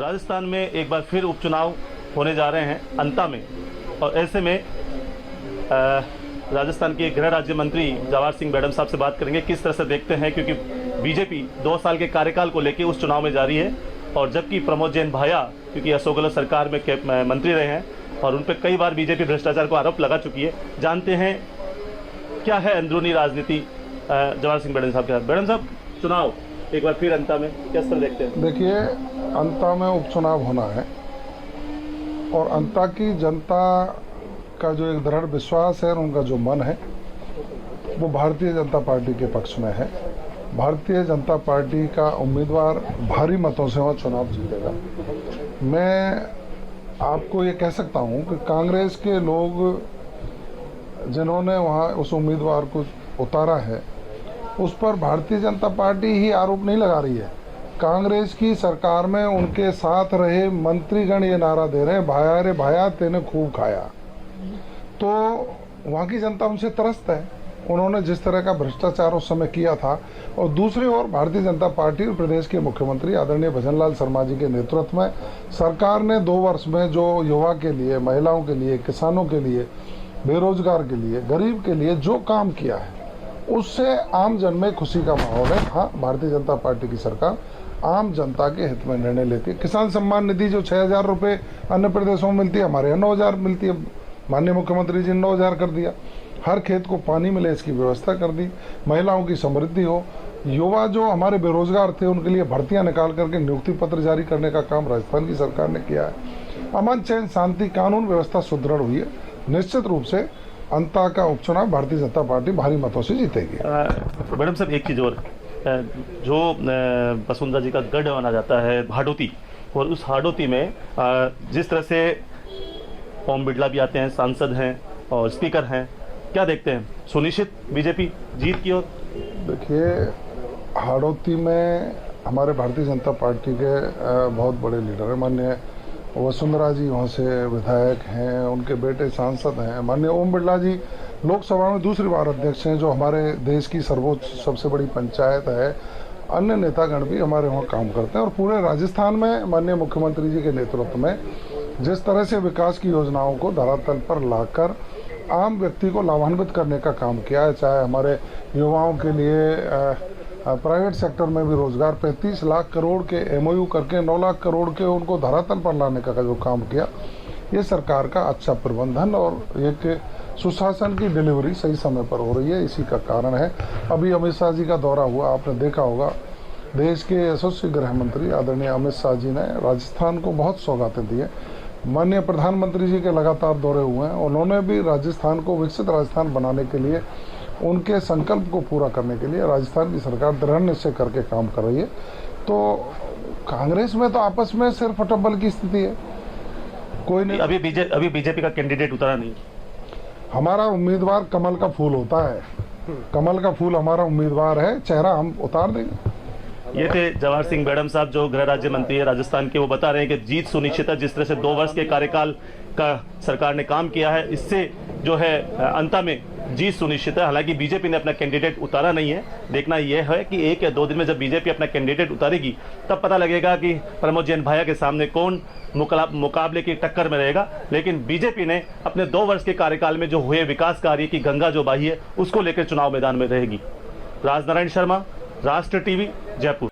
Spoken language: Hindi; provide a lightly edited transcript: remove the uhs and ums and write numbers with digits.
राजस्थान में एक बार फिर उपचुनाव होने जा रहे हैं अंता में, और ऐसे में राजस्थान के गृह राज्य मंत्री जवाहर सिंह मैडम साहब से बात करेंगे किस तरह से देखते हैं, क्योंकि बीजेपी 2 साल के कार्यकाल को लेकर उस चुनाव में जारी है, और जबकि प्रमोद जैन भाया क्योंकि अशोक गहलोत सरकार में मंत्री रहे हैं और उन पर कई बार बीजेपी भ्रष्टाचार को आरोप लगा चुकी है। जानते हैं क्या है अंदरूनी राजनीति जवाहर सिंह मैडम साहब के साथ। मैडम साहब, चुनाव एक बार फिर अंता में किस तरह देखते हैं? देखिए, अंता में उपचुनाव होना है और अंता की जनता का जो एक दृढ़ विश्वास है और उनका जो मन है वो भारतीय जनता पार्टी के पक्ष में है। भारतीय जनता पार्टी का उम्मीदवार भारी मतों से वह चुनाव जीतेगा। मैं आपको ये कह सकता हूँ कि कांग्रेस के लोग जिन्होंने वहाँ उस उम्मीदवार को उतारा है उस पर भारतीय जनता पार्टी ही आरोप नहीं लगा रही है। कांग्रेस की सरकार में उनके साथ रहे मंत्रीगण ये नारा दे रहे हैं, भाया रे भाया तेने खूब खाया। तो वहाँ की जनता उनसे त्रस्त है, उन्होंने जिस तरह का भ्रष्टाचार उस समय किया था। और दूसरी ओर भारतीय जनता पार्टी और प्रदेश के मुख्यमंत्री आदरणीय भजनलाल शर्मा जी के नेतृत्व में सरकार ने 2 वर्ष में जो युवा के लिए, महिलाओं के लिए, किसानों के लिए, बेरोजगार के लिए, गरीब के लिए जो काम किया है उससे आम जन में खुशी का माहौल है। हाँ, भारतीय जनता पार्टी की सरकार आम जनता के हित में निर्णय लेती है। किसान सम्मान निधि जो 6,000 रुपये अन्य प्रदेशों में मिलती है, हमारे यहाँ 9,000 मिलती है। माननीय मुख्यमंत्री जी ने 9,000 कर दिया। हर खेत को पानी मिले इसकी व्यवस्था कर दी। महिलाओं की समृद्धि हो। युवा जो हमारे बेरोजगार थे उनके लिए भर्तियां निकाल करके नियुक्ति पत्र जारी करने का काम राजस्थान की सरकार ने किया है। अमन, चैन, शांति, कानून व्यवस्था सुदृढ़ हुई है। निश्चित रूप से अंता का उपचुनाव भारतीय जनता पार्टी भारी मतों से जीतेगी। मैडम साहब, एक चीज और, जो वसुंधरा जी का गढ़ माना जाता है हाडोती, और उस हाडोती में जिस तरह से ओम बिड़ला भी आते हैं, सांसद हैं और स्पीकर हैं, क्या देखते हैं? सुनिश्चित बीजेपी जीत की ओर? देखिए, हाड़ौती में हमारे भारतीय जनता पार्टी के बहुत बड़े लीडर हैं। माननीय वसुंधरा जी वहाँ से विधायक हैं, उनके बेटे सांसद हैं। माननीय ओम बिड़ला जी लोकसभा में दूसरी बार अध्यक्ष हैं, जो हमारे देश की सर्वोच्च सबसे बड़ी पंचायत है। अन्य नेतागण भी हमारे वहाँ काम करते हैं। और पूरे राजस्थान में माननीय मुख्यमंत्री जी के नेतृत्व में जिस तरह से विकास की योजनाओं को धरातल पर लाकर आम व्यक्ति को लाभान्वित करने का काम किया है, चाहे हमारे युवाओं के लिए प्राइवेट सेक्टर में भी रोजगार 35 लाख करोड़ के MOU करके 9 लाख करोड़ के उनको धरातल पर लाने का जो काम किया, ये सरकार का अच्छा प्रबंधन और एक सुशासन की डिलीवरी सही समय पर हो रही है। इसी का कारण है। अभी अमित शाह जी का दौरा हुआ, आपने देखा होगा। देश के यशस्वी गृह मंत्री आदरणीय अमित शाह जी ने राजस्थान को बहुत सौगातें दी है। माननीय प्रधानमंत्री जी के लगातार दौरे हुए हैं, उन्होंने भी राजस्थान को विकसित राजस्थान बनाने के लिए, उनके संकल्प को पूरा करने के लिए राजस्थान की सरकार दृढ़ निश्चय करके काम कर रही है। तो कांग्रेस में तो आपस में सिर्फ अटब्बल की स्थिति है, कोई नहीं। अभी बीजेपी का कैंडिडेट उतरा नहीं। हमारा उम्मीदवार कमल का फूल होता है, कमल का फूल हमारा उम्मीदवार है, चेहरा हम उतार देंगे। ये थे जवाहर सिंह मैडम साहब, जो गृह राज्य मंत्री है राजस्थान के। वो बता रहे हैं कि जीत सुनिश्चित है। जिस तरह से 2 वर्ष के कार्यकाल का सरकार ने काम किया है, इससे जो है अंत में जीत सुनिश्चित है। हालांकि बीजेपी ने अपना कैंडिडेट उतारा नहीं है। देखना यह है कि 1 या 2 दिन में जब बीजेपी अपना कैंडिडेट उतारेगी तब पता लगेगा कि प्रमोद जैन भाया के सामने कौन मुकाबले की टक्कर में रहेगा। लेकिन बीजेपी ने अपने 2 वर्ष के कार्यकाल में जो हुए विकास कार्य की गंगा जो बही है, उसको लेकर चुनाव मैदान में रहेगी। राजनारायण शर्मा, राष्ट्र टीवी, जयपुर।